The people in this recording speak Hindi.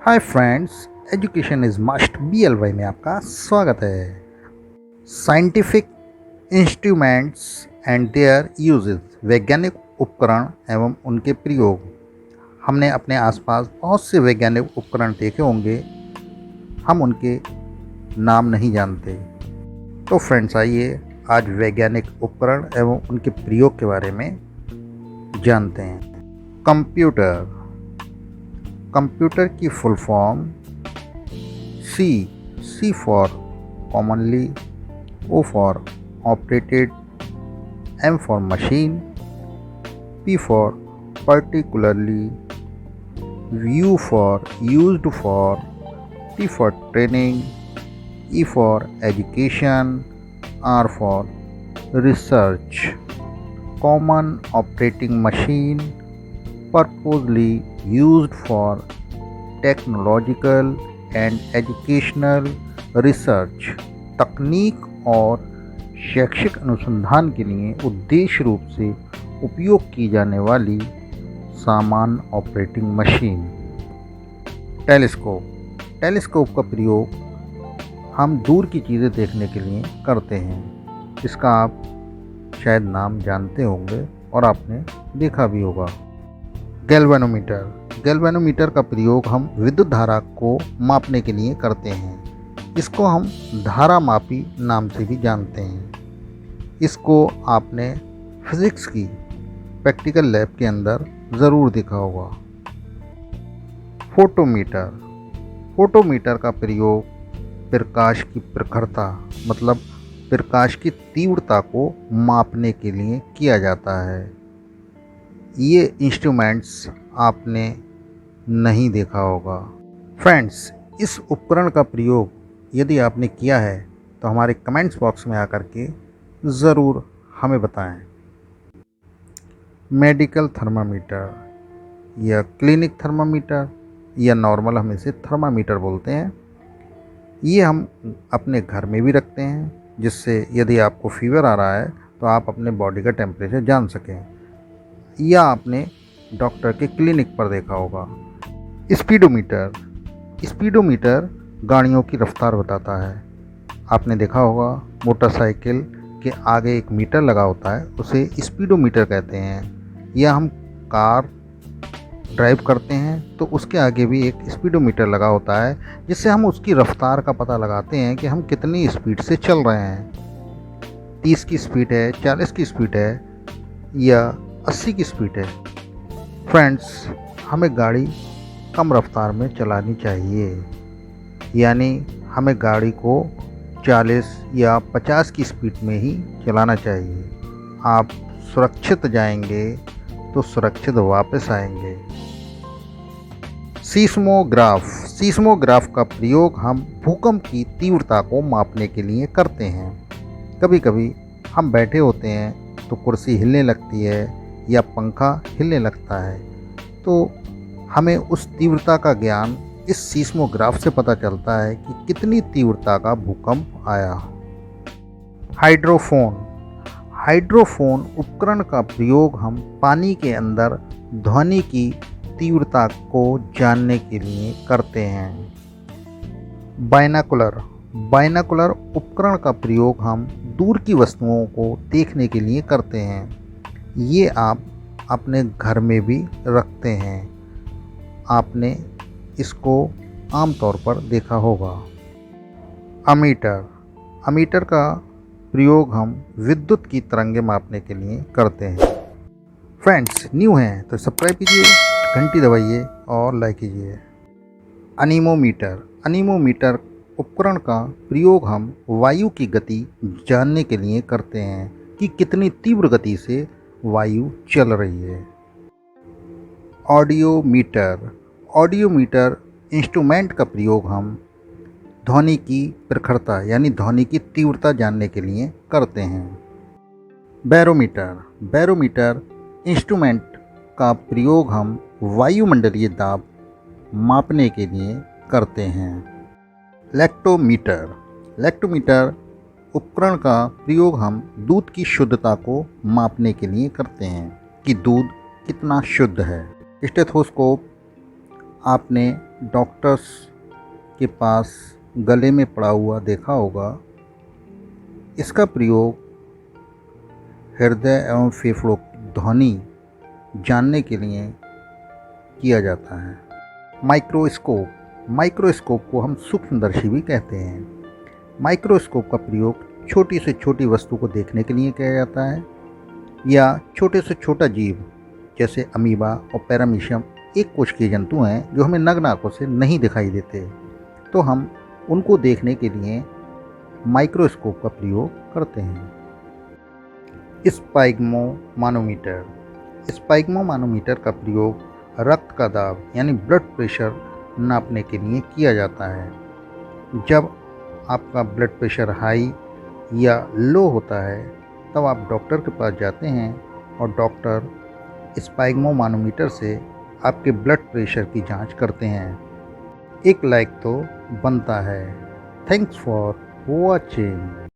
Hi friends, education is must BLY में आपका स्वागत है। Scientific instruments and there uses, वैज्ञानिक उपकरण एवं उनके प्रयोग। हमने अपने आसपास बहुत से वैज्ञानिक उपकरण देखे होंगे, हम उनके नाम नहीं जानते। तो फ्रेंड्स, आइए आज वैज्ञानिक उपकरण एवं उनके प्रयोग के बारे में जानते हैं। कंप्यूटर। कंप्यूटर की full form C for commonly, O for operated, M for machine, P for particularly, U for used for, T for training, E for education, R for research. Common operating machine, purposely used for technological and educational research, तकनीक और शैक्षिक अनुसंधान के लिए उद्देश्य रूप से उपयोग की जाने वाली सामान्य ऑपरेटिंग मशीन। टेलीस्कोप। टेलीस्कोप का प्रयोग हम दूर की चीज़ें देखने के लिए करते हैं। इसका आप शायद नाम जानते होंगे और आपने देखा भी होगा। गैल्वेनोमीटर। गैल्वेनोमीटर का प्रयोग हम विद्युत धारा को मापने के लिए करते हैं। इसको हम धारा मापी नाम से भी जानते हैं। इसको आपने फिज़िक्स की प्रैक्टिकल लैब के अंदर ज़रूर देखा होगा। फोटोमीटर। फोटोमीटर का प्रयोग प्रकाश की प्रखरता, मतलब प्रकाश की तीव्रता को मापने के लिए किया जाता है। ये इंस्ट्रूमेंट्स आपने नहीं देखा होगा। फ्रेंड्स, इस उपकरण का प्रयोग यदि आपने किया है तो हमारे कमेंट्स बॉक्स में आकर के ज़रूर हमें बताएं। मेडिकल थर्मामीटर या क्लिनिक थर्मामीटर या नॉर्मल हम इसे थर्मामीटर बोलते हैं। ये हम अपने घर में भी रखते हैं, जिससे यदि आपको फीवर आ रहा है तो आप अपने बॉडी का टेम्परेचर जान सकें। या आपने डॉक्टर के क्लिनिक पर देखा होगा। स्पीडोमीटर। स्पीडोमीटर गाड़ियों की रफ्तार बताता है। आपने देखा होगा मोटरसाइकिल के आगे एक मीटर लगा होता है, उसे स्पीडोमीटर कहते हैं। या हम कार ड्राइव करते हैं तो उसके आगे भी एक स्पीडोमीटर लगा होता है, जिससे हम उसकी रफ्तार का पता लगाते हैं कि हम कितनी स्पीड से चल रहे हैं। 30 की स्पीड है, 40 की स्पीड है या 80 की स्पीड है। फ्रेंड्स, हमें गाड़ी कम रफ्तार में चलानी चाहिए, यानी हमें गाड़ी को 40 या 50 की स्पीड में ही चलाना चाहिए। आप सुरक्षित जाएंगे तो सुरक्षित वापस आएंगे। सीस्मोग्राफ। सीस्मोग्राफ का प्रयोग हम भूकंप की तीव्रता को मापने के लिए करते हैं। कभी कभी हम बैठे होते हैं तो कुर्सी हिलने लगती है या पंखा हिलने लगता है, तो हमें उस तीव्रता का ज्ञान इस सीस्मोग्राफ से पता चलता है कि कितनी तीव्रता का भूकंप आया। हाइड्रोफोन। हाइड्रोफोन उपकरण का प्रयोग हम पानी के अंदर ध्वनि की तीव्रता को जानने के लिए करते हैं। बाइनोकुलर। बाइनोकुलर उपकरण का प्रयोग हम दूर की वस्तुओं को देखने के लिए करते हैं। ये आप अपने घर में भी रखते हैं। आपने इसको आमतौर पर देखा होगा। अमीटर। अमीटर का प्रयोग हम विद्युत की तरंगें मापने के लिए करते हैं। फ्रेंड्स, न्यू हैं तो सब्सक्राइब कीजिए, घंटी दबाइए और लाइक कीजिए। अनीमोमीटर। अनीमोमीटर उपकरण का प्रयोग हम वायु की गति जानने के लिए करते हैं कि कितनी तीव्र गति से वायु चल रही है। ऑडियोमीटर। ऑडियोमीटर इंस्ट्रूमेंट का प्रयोग हम ध्वनि की प्रखरता यानी ध्वनि की तीव्रता जानने के लिए करते हैं। बैरोमीटर। बैरोमीटर इंस्ट्रूमेंट का प्रयोग हम वायुमंडलीय दाब मापने के लिए करते हैं। लैक्टोमीटर। लैक्टोमीटर उपकरण का प्रयोग हम दूध की शुद्धता को मापने के लिए करते हैं कि दूध कितना शुद्ध है। स्टेथोस्कोप आपने डॉक्टर्स के पास गले में पड़ा हुआ देखा होगा। इसका प्रयोग हृदय एवं फेफड़ों की ध्वनि जानने के लिए किया जाता है। माइक्रोस्कोप को हम सूक्ष्मदर्शी भी कहते हैं। माइक्रोस्कोप का प्रयोग छोटी से छोटी वस्तु को देखने के लिए किया जाता है, या छोटे से छोटा जीव जैसे अमीबा और पैरामीशियम एक कोशिकीय जंतु हैं जो हमें नग्न आंखों से नहीं दिखाई देते, तो हम उनको देखने के लिए माइक्रोस्कोप का प्रयोग करते हैं। स्पाइग्मोमानोमीटर का प्रयोग रक्त का दाब यानी ब्लड प्रेशर नापने के लिए किया जाता है। जब आपका ब्लड प्रेशर हाई या लो होता है तब आप डॉक्टर के पास जाते हैं और डॉक्टर स्पाइग्मोमानोमीटर से आपके ब्लड प्रेशर की जांच करते हैं। एक लाइक तो बनता है। Thanks for watching.